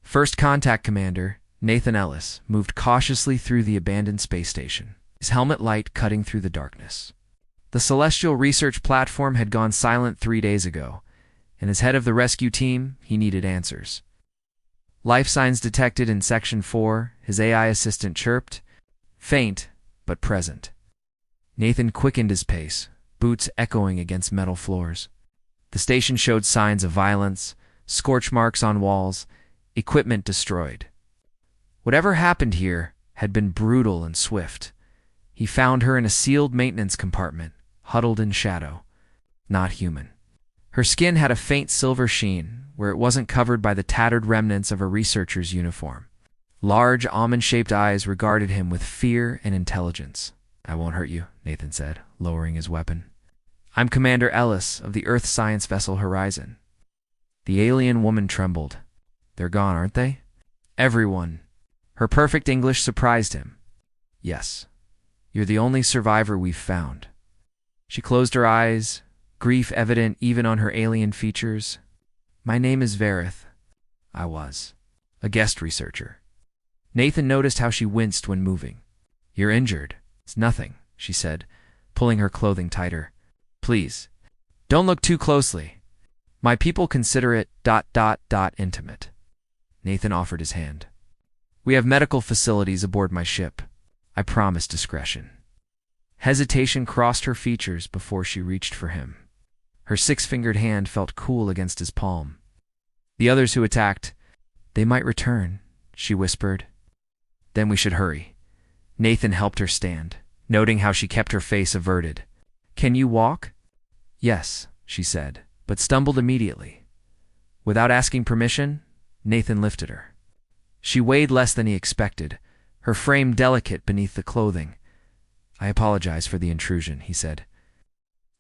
First Contact Commander Nathan Ellis moved cautiously through the abandoned space station, his helmet light cutting through the darkness. The Celestial Research Platform had gone silent 3 days ago, and as head of the rescue team, he needed answers. Life signs detected in Section 4, his AI assistant chirped, faint but present. Nathan quickened his pace, boots echoing against metal floors. The station showed signs of violence, scorch marks on walls, equipment destroyed. Whatever happened here had been brutal and swift. He found her in a sealed maintenance compartment, huddled in shadow. Not human. Her skin had a faint silver sheen, where it wasn't covered by the tattered remnants of a researcher's uniform. Large, almond-shaped eyes regarded him with fear and intelligence. "I won't hurt you," Nathan said, lowering his weapon. "I'm Commander Ellis of the Earth Science Vessel Horizon." The alien woman trembled. "They're gone, aren't they?" "Everyone." Her perfect English surprised him. "Yes. You're the only survivor we've found." She closed her eyes, grief evident even on her alien features. "My name is Verith. I was a guest researcher." Nathan noticed how she winced when moving. "You're injured." "It's nothing," she said, pulling her clothing tighter. "Please, don't look too closely. My people consider it ... intimate." Nathan offered his hand. "We have medical facilities aboard my ship. I promise discretion." Hesitation crossed her features before she reached for him. Her 6-fingered hand felt cool against his palm. "The others who attacked, they might return," she whispered. "Then we should hurry." Nathan helped her stand, noting how she kept her face averted. "Can you walk?" "Yes," she said, but stumbled immediately. Without asking permission, Nathan lifted her. She weighed less than he expected, her frame delicate beneath the clothing. "I apologize for the intrusion," he said.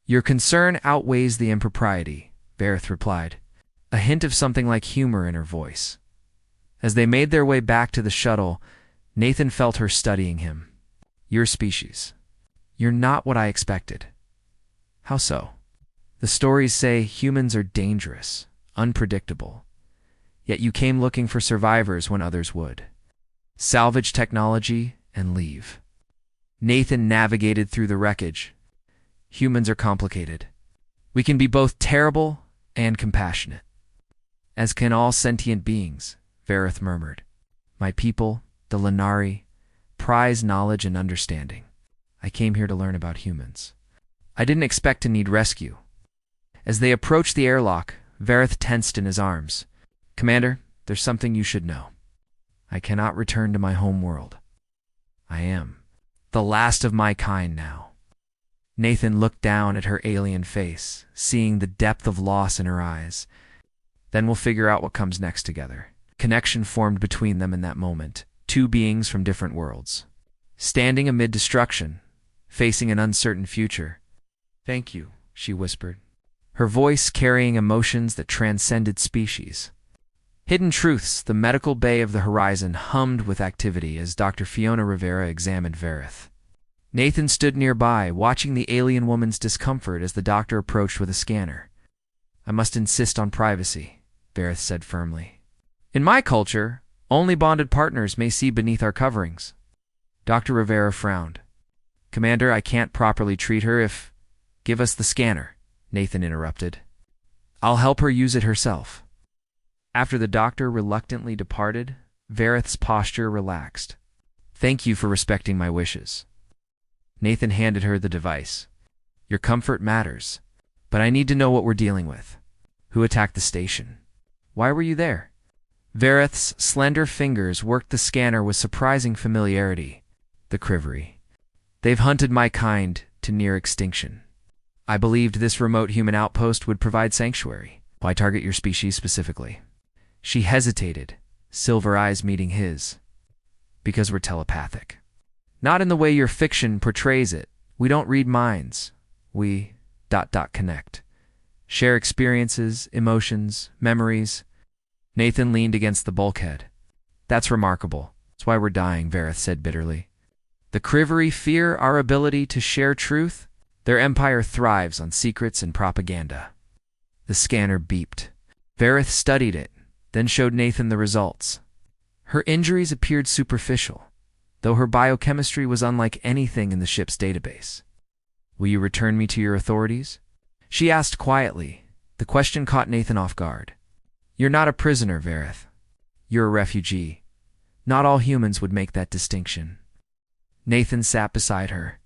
"Your concern outweighs the impropriety," Verith replied, a hint of something like humor in her voice. As they made their way back to the shuttle, Nathan felt her studying him. "Your species. You're not what I expected." "How so?" "The stories say humans are dangerous, unpredictable. Yet you came looking for survivors when others would. Salvage technology and leave." Nathan navigated through the wreckage. "Humans are complicated. We can be both terrible and compassionate." "As can all sentient beings," Verith murmured. "My people, the Lenari, prize knowledge and understanding. I came here to learn about humans. I didn't expect to need rescue." As they approached the airlock, Verith tensed in his arms. "Commander, there's something you should know. I cannot return to my home world. I am the last of my kind now." Nathan looked down at her alien face, seeing the depth of loss in her eyes. "Then we'll figure out what comes next together." Connection formed between them in that moment, two beings from different worlds, standing amid destruction, facing an uncertain future. "Thank you," she whispered, her voice carrying emotions that transcended species. Hidden Truths, the medical bay of the horizon, hummed with activity as Dr. Fiona Rivera examined Verith. Nathan stood nearby, watching the alien woman's discomfort as the doctor approached with a scanner. "I must insist on privacy," Verith said firmly. "In my culture, only bonded partners may see beneath our coverings." Dr. Rivera frowned. "Commander, I can't properly treat her if—" "Give us the scanner," Nathan interrupted. "I'll help her use it herself." After the doctor reluctantly departed, Verith's posture relaxed. "Thank you for respecting my wishes." Nathan handed her the device. "Your comfort matters, but I need to know what we're dealing with. Who attacked the station? Why were you there?" Verith's slender fingers worked the scanner with surprising familiarity. "The Crivery. They've hunted my kind to near extinction. I believed this remote human outpost would provide sanctuary. Why target your species specifically?" She hesitated, silver eyes meeting his. "Because we're telepathic. Not in the way your fiction portrays it. We don't read minds. We ... connect. Share experiences, emotions, memories." Nathan leaned against the bulkhead. "That's remarkable. That's why we're dying," Verith said bitterly. "The Crivery fear our ability to share truth. Their empire thrives on secrets and propaganda." The scanner beeped. Verith studied it, then showed Nathan the results. Her injuries appeared superficial, though her biochemistry was unlike anything in the ship's database. "Will you return me to your authorities?" she asked quietly. The question caught Nathan off guard. "You're not a prisoner, Vareth. You're a refugee. Not all humans would make that distinction." Nathan sat beside her.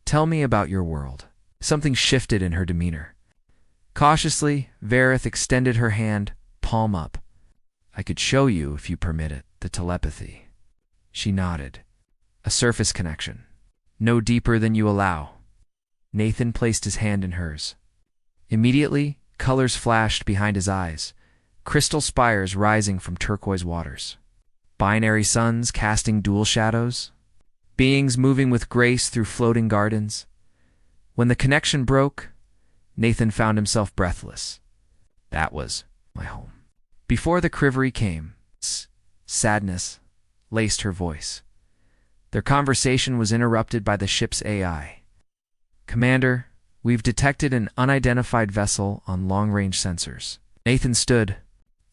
"Tell me about your world." Something shifted in her demeanor. Cautiously, Vareth extended her hand, palm up. "I could show you, if you permit it, the telepathy." She nodded. "A surface connection. No deeper than you allow." Nathan placed his hand in hers. Immediately, colors flashed behind his eyes, crystal spires rising from turquoise waters, binary suns casting dual shadows, beings moving with grace through floating gardens. When the connection broke, Nathan found himself breathless. That was my home. Before the crivery came, sadness laced her voice. Their conversation was interrupted by the ship's AI. "Commander, we've detected an unidentified vessel on long-range sensors." Nathan stood.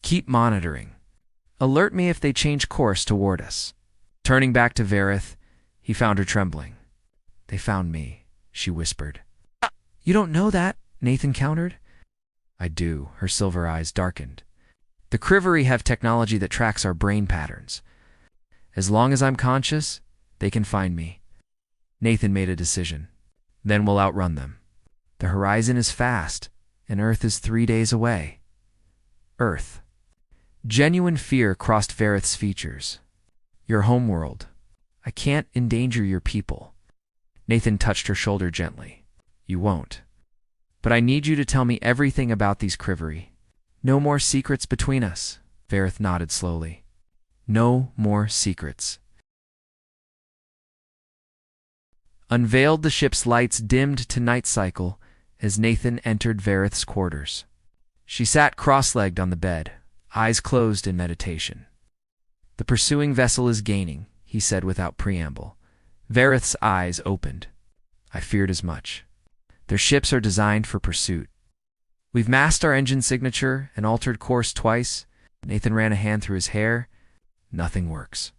"Keep monitoring. Alert me if they change course toward us." Turning back to Vareth, he found her trembling. "They found me," she whispered. "You don't know that," Nathan countered. "I do." Her silver eyes darkened. "The crivery have technology that tracks our brain patterns. As long as I'm conscious, they can find me." Nathan made a decision. "Then we'll outrun them. The horizon is fast, and Earth is 3 days away." Earth. Genuine fear crossed Vareth's features. "Your homeworld. I can't endanger your people." Nathan touched her shoulder gently. "You won't. But I need you to tell me everything about these crivery. No more secrets between us." Vareth nodded slowly. "No more secrets." Unveiled, the ship's lights dimmed to night cycle as Nathan entered Vareth's quarters. She sat cross-legged on the bed, eyes closed in meditation. "The pursuing vessel is gaining," he said without preamble. Vareth's eyes opened. "I feared as much. Their ships are designed for pursuit. We've masked our engine signature and altered course twice." Nathan ran a hand through his hair. "Nothing works.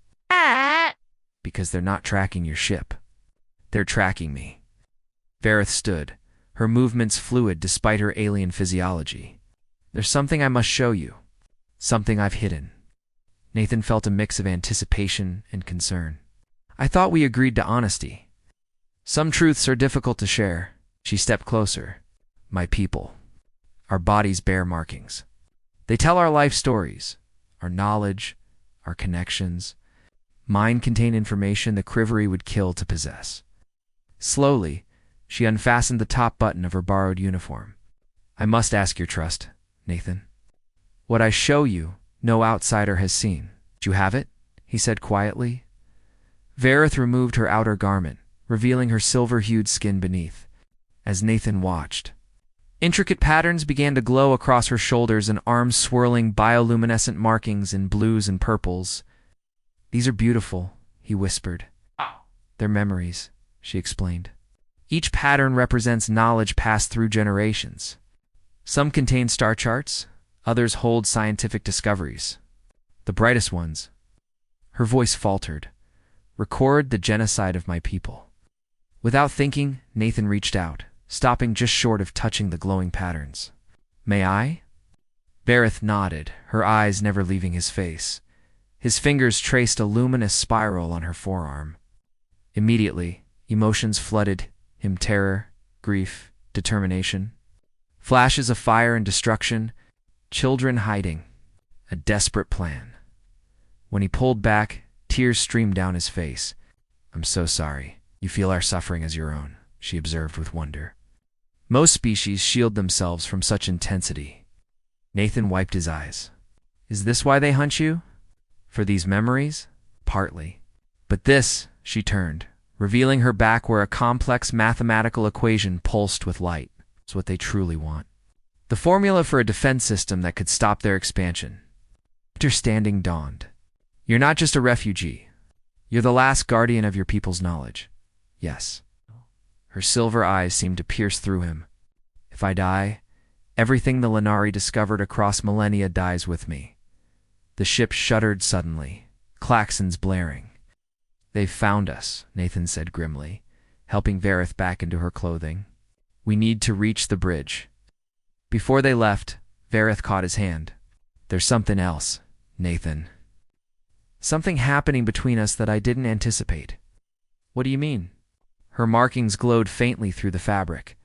Because they're not tracking your ship. They're tracking me." Vareth stood, her movements fluid despite her alien physiology. "There's something I must show you. Something I've hidden." Nathan felt a mix of anticipation and concern. "I thought we agreed to honesty." "Some truths are difficult to share." She stepped closer. "My people. Our bodies bear markings. They tell our life stories, our knowledge, our connections. Mine contain information the crivery would kill to possess." Slowly, she unfastened the top button of her borrowed uniform. "I must ask your trust, Nathan. What I show you, no outsider has seen." "Do you have it?" he said quietly. Vareth removed her outer garment, revealing her silver-hued skin beneath. As Nathan watched, intricate patterns began to glow across her shoulders and arms, swirling bioluminescent markings in blues and purples. "These are beautiful," he whispered. "They're memories," she explained. "Each pattern represents knowledge passed through generations. Some contain star charts, others hold scientific discoveries. The brightest ones," her voice faltered, "record the genocide of my people." Without thinking, Nathan reached out, stopping just short of touching the glowing patterns. "May I?" Vareth nodded, her eyes never leaving his face. His fingers traced a luminous spiral on her forearm. Immediately, emotions flooded him: terror, grief, determination. Flashes of fire and destruction, children hiding, a desperate plan. When he pulled back, tears streamed down his face. "I'm so sorry. You feel our suffering as your own," she observed with wonder. "Most species shield themselves from such intensity." Nathan wiped his eyes. "Is this why they hunt you? For these memories?" "Partly. But this," she turned, revealing her back where a complex mathematical equation pulsed with light, "is what they truly want. The formula for a defense system that could stop their expansion." Understanding dawned. "You're not just a refugee. You're the last guardian of your people's knowledge." "Yes." Her silver eyes seemed to pierce through him. "If I die, everything the Lenari discovered across millennia dies with me. The ship shuddered suddenly, claxons blaring. "They've found us," Nathan said grimly, helping Vareth back into her clothing. "We need to reach the bridge." Before they left, Vareth caught his hand. "There's something else, Nathan. Something happening between us that I didn't anticipate." "What do you mean?" Her markings glowed faintly through the fabric.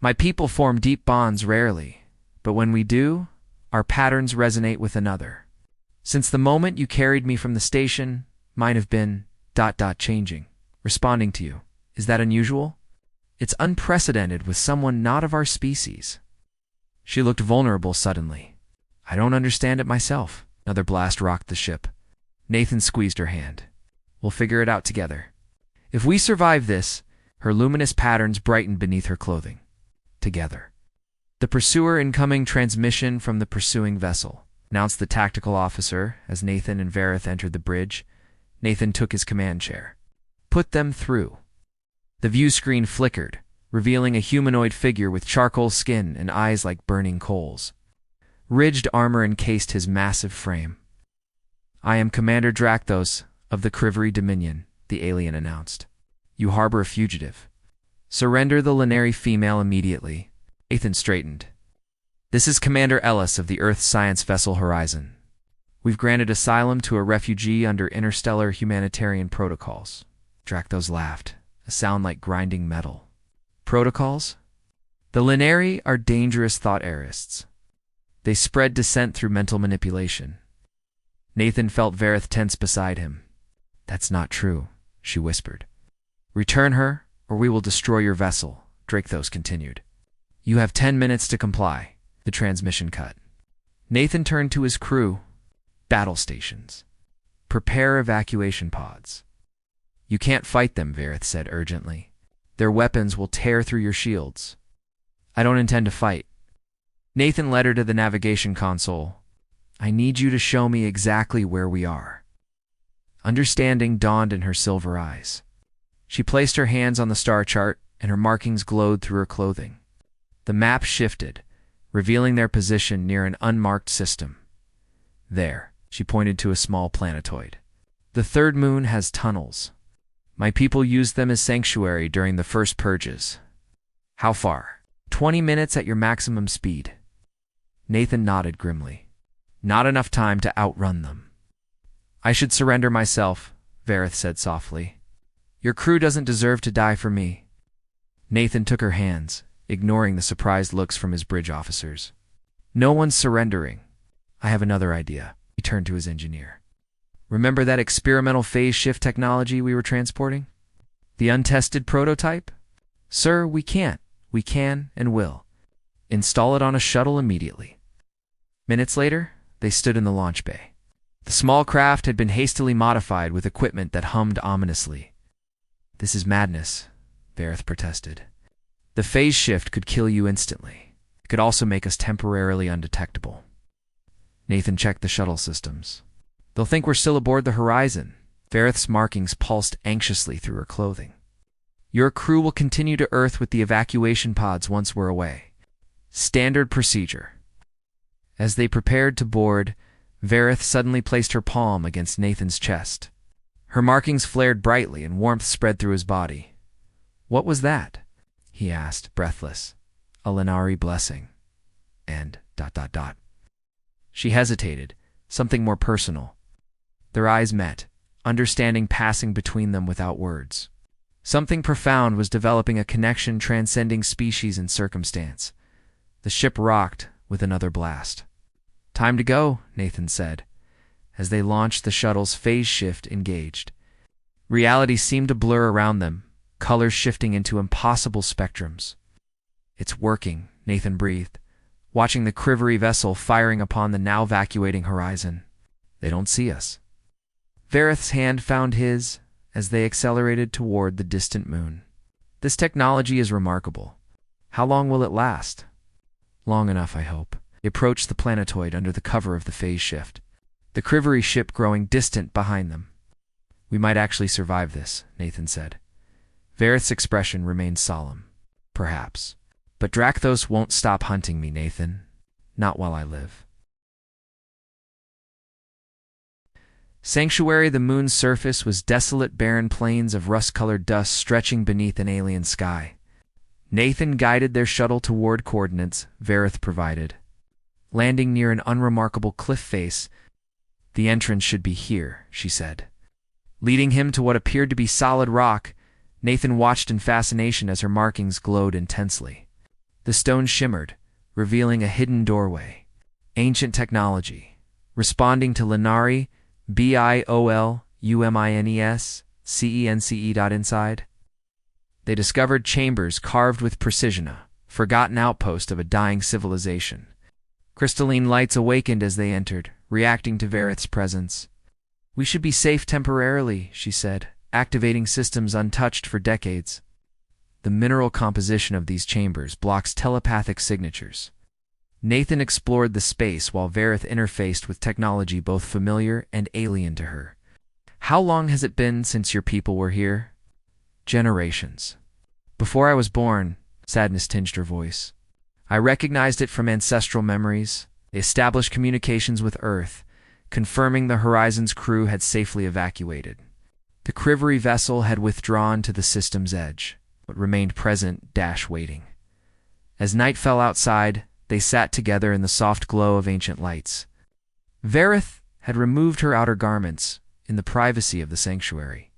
"My people form deep bonds rarely, but when we do, our patterns resonate with another. Since the moment you carried me from the station, mine have been ... changing, responding to you. Is that unusual? It's unprecedented with someone not of our species." She looked vulnerable suddenly. "I don't understand it myself." Another blast rocked the ship. Nathan squeezed her hand. "We'll figure it out together. If we survive this," her luminous patterns brightened beneath her clothing. "Together." "The pursuer incoming transmission from the pursuing vessel," announced the tactical officer as Nathan and Vareth entered the bridge. Nathan took his command chair. "Put them through." The view screen flickered, revealing a humanoid figure with charcoal skin and eyes like burning coals. Ridged armor encased his massive frame. "I am Commander Drakthos of the Crivery Dominion," the alien announced. "You harbor a fugitive. Surrender the Linari female immediately." Nathan straightened. "This is Commander Ellis of the Earth Science Vessel Horizon. We've granted asylum to a refugee under interstellar humanitarian protocols." Drakthos laughed, a sound like grinding metal. "Protocols? The Linari are dangerous thought-arists. They spread dissent through mental manipulation." Nathan felt Vareth tense beside him. "That's not true," she whispered. "Return her, or we will destroy your vessel," Drakthos continued. "You have 10 minutes to comply." The transmission cut. Nathan turned to his crew. "Battle stations. Prepare evacuation pods." "You can't fight them," Vareth said urgently. "Their weapons will tear through your shields." "I don't intend to fight." Nathan led her to the navigation console. "I need you to show me exactly where we are." Understanding dawned in her silver eyes. She placed her hands on the star chart, and her markings glowed through her clothing. The map shifted, revealing their position near an unmarked system. "There," she pointed to a small planetoid. "The third moon has tunnels. My people used them as sanctuary during the first purges." "How far?" 20 minutes at your maximum speed." Nathan nodded grimly. "Not enough time to outrun them." "I should surrender myself," Vareth said softly. "Your crew doesn't deserve to die for me." Nathan took her hands, ignoring the surprised looks from his bridge officers. "No one's surrendering. I have another idea." He turned to his engineer. "Remember that experimental phase shift technology we were transporting? The untested prototype? Sir, we can't. We can and will. Install it on a shuttle immediately." Minutes later, they stood in the launch bay. The small craft had been hastily modified with equipment that hummed ominously. "This is madness," Vareth protested. "The phase shift could kill you instantly. It could also make us temporarily undetectable." Nathan checked the shuttle systems. "They'll think we're still aboard the Horizon." Vareth's markings pulsed anxiously through her clothing. "Your crew will continue to Earth with the evacuation pods once we're away. Standard procedure." As they prepared to board, Vareth suddenly placed her palm against Nathan's chest. Her markings flared brightly and warmth spread through his body. "What was that?" he asked, breathless. "A Linari blessing. And ... She hesitated, something more personal. Their eyes met, understanding passing between them without words. Something profound was developing, a connection transcending species and circumstance. The ship rocked with another blast. "Time to go," Nathan said. As they launched, the shuttle's phase shift engaged. Reality seemed to blur around them, colors shifting into impossible spectrums. "It's working," Nathan breathed, watching the Crivery vessel firing upon the now evacuating Horizon. "They don't see us." Vareth's hand found his as they accelerated toward the distant moon. "This technology is remarkable. How long will it last?" "Long enough, I hope." They approached the planetoid under the cover of the phase shift, the Crivery ship growing distant behind them. "We might actually survive this," Nathan said. Vareth's expression remained solemn. "Perhaps. But Drakthos won't stop hunting me, Nathan. Not while I live." Sanctuary. The moon's surface was desolate, barren plains of rust-colored dust stretching beneath an alien sky. Nathan guided their shuttle toward coordinates Vareth provided. Landing near an unremarkable cliff face, "The entrance should be here," she said. Leading him to what appeared to be solid rock, Nathan watched in fascination as her markings glowed intensely. The stone shimmered, revealing a hidden doorway. Ancient technology, responding to Linari, BIOLUMINES, CENCE. Inside, they discovered chambers carved with precision, a forgotten outpost of a dying civilization. Crystalline lights awakened as they entered, reacting to Vareth's presence. "We should be safe temporarily," she said, activating systems untouched for decades. The mineral composition of these chambers blocks telepathic signatures. Nathan explored the space while Vareth interfaced with technology both familiar and alien to her. "How long has it been since your people were here?" "Generations. Before I was born," sadness tinged her voice. "I recognized it from ancestral memories. They established communications with Earth, confirming the Horizon's crew had safely evacuated. The Crivery vessel had withdrawn to the system's edge, but remained present, waiting. As night fell outside, they sat together in the soft glow of ancient lights. Vareth had removed her outer garments in the privacy of the sanctuary,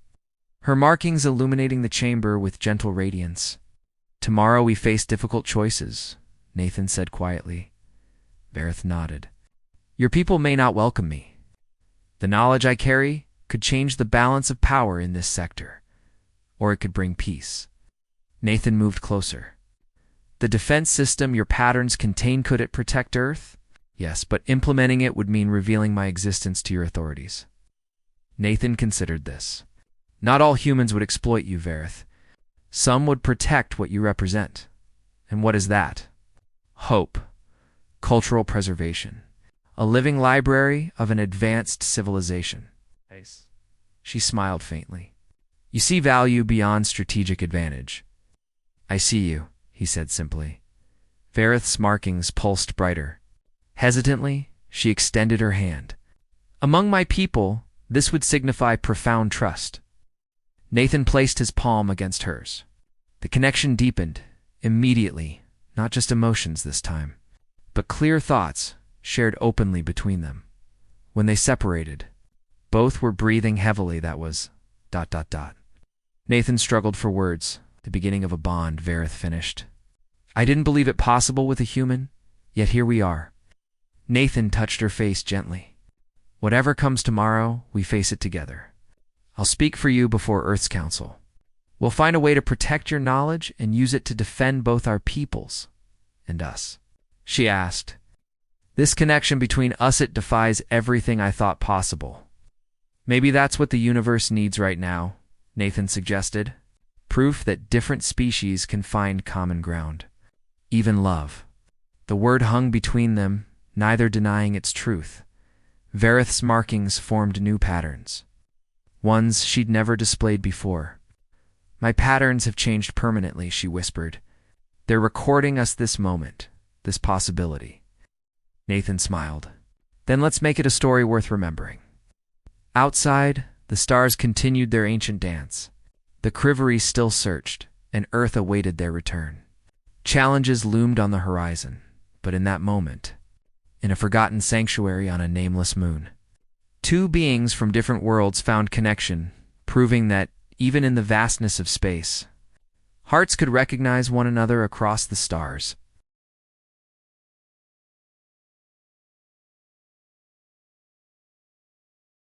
her markings illuminating the chamber with gentle radiance. "Tomorrow we face difficult choices," Nathan said quietly. Vareth nodded. "Your people may not welcome me. The knowledge I carry could change the balance of power in this sector, or it could bring peace." Nathan moved closer. "The defense system your patterns contain, could it protect Earth?" "Yes, but implementing it would mean revealing my existence to your authorities." Nathan considered this. "Not all humans would exploit you, Vareth. Some would protect what you represent. And what is that?" "Hope. Cultural preservation. A living library of an advanced civilization." She smiled faintly. "You see value beyond strategic advantage." "I see you," he said simply. Vareth's markings pulsed brighter. Hesitantly, she extended her hand. "Among my people, this would signify profound trust." Nathan placed his palm against hers. The connection deepened, immediately, not just emotions this time, but clear thoughts shared openly between them. When they separated, both were breathing heavily. That was ... Nathan struggled for words. "The beginning of a bond," Vareth finished. "I didn't believe it possible with a human, yet here we are." Nathan touched her face gently. "Whatever comes tomorrow, we face it together. I'll speak for you before Earth's Council. We'll find a way to protect your knowledge and use it to defend both our peoples and us." She asked, "This connection between us, it defies everything I thought possible." "Maybe that's what the universe needs right now," Nathan suggested. "Proof that different species can find common ground. Even love." The word hung between them, neither denying its truth. Vareth's markings formed new patterns, ones she'd never displayed before. "My patterns have changed permanently," she whispered. "They're recording us, this moment, this possibility." Nathan smiled. "Then let's make it a story worth remembering." Outside, the stars continued their ancient dance. The Crivery still searched, and Earth awaited their return. Challenges loomed on the horizon, but in that moment, in a forgotten sanctuary on a nameless moon, two beings from different worlds found connection, proving that, even in the vastness of space, hearts could recognize one another across the stars.